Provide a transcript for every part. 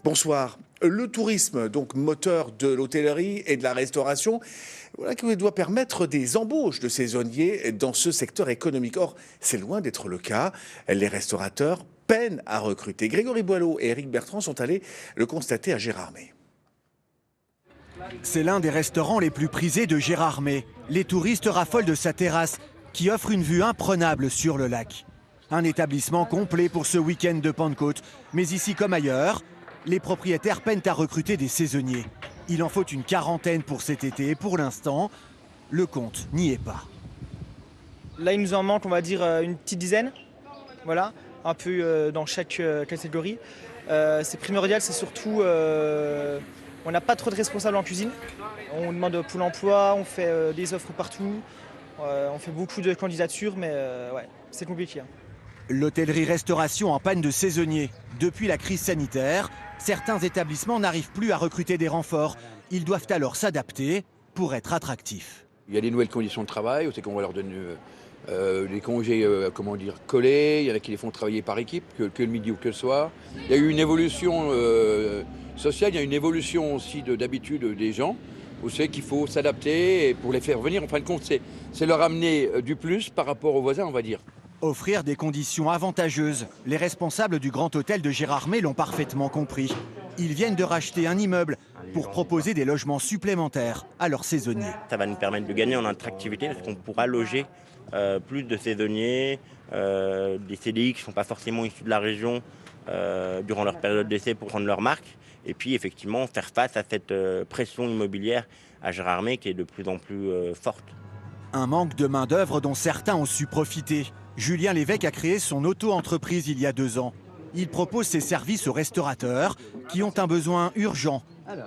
Bonsoir. Le tourisme, donc moteur de l'hôtellerie et de la restauration, voilà qui doit permettre des embauches de saisonniers dans ce secteur économique. Or, c'est loin d'être le cas. Les restaurateurs peinent à recruter. Grégory Boileau et Éric Bertrand sont allés le constater à Gérardmer. C'est l'un des restaurants les plus prisés de Gérardmer. Les touristes raffolent de sa terrasse qui offre une vue imprenable sur le lac. Un établissement complet pour ce week-end de Pentecôte. Mais ici comme ailleurs, les propriétaires peinent à recruter des saisonniers. Il en faut une quarantaine pour cet été et pour l'instant, le compte n'y est pas. Là, il nous en manque, on va dire, une petite dizaine. Voilà, un peu dans chaque catégorie. C'est primordial, c'est surtout... on n'a pas trop de responsables en cuisine. On demande Pôle emploi, on fait des offres partout. On fait beaucoup de candidatures, mais ouais, c'est compliqué. L'hôtellerie-restauration en panne de saisonniers. Depuis la crise sanitaire, certains établissements n'arrivent plus à recruter des renforts. Ils doivent alors s'adapter pour être attractifs. Il y a des nouvelles conditions de travail, c'est qu'on va leur donner des congés collés. Il y en a qui les font travailler par équipe, que le midi ou que le soir. Il y a eu une évolution sociale, il y a une évolution aussi d'habitude des gens. Vous savez qu'il faut s'adapter pour les faire venir. En fin de compte, c'est leur amener du plus par rapport aux voisins, on va dire. Offrir des conditions avantageuses. Les responsables du Grand Hôtel de Gérardmer l'ont parfaitement compris. Ils viennent de racheter un immeuble pour proposer des logements supplémentaires à leurs saisonniers. Ça va nous permettre de gagner en attractivité parce qu'on pourra loger plus de saisonniers, des CDI qui ne sont pas forcément issus de la région durant leur période d'essai pour prendre leur marque. Et puis effectivement faire face à cette pression immobilière à Gérardmer qui est de plus en plus forte. Un manque de main-d'œuvre dont certains ont su profiter. Julien Lévesque a créé son auto-entreprise il y a 2 ans. Il propose ses services aux restaurateurs qui ont un besoin urgent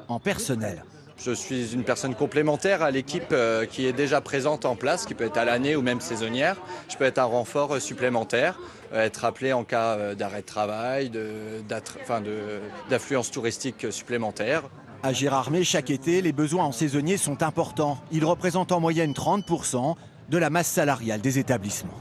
en personnel. Je suis une personne complémentaire à l'équipe qui est déjà présente en place, qui peut être à l'année ou même saisonnière. Je peux être un renfort supplémentaire, être appelé en cas d'arrêt de travail, d'affluence touristique supplémentaire. À Gérardmer, chaque été, les besoins en saisonniers sont importants. Ils représentent en moyenne 30% de la masse salariale des établissements.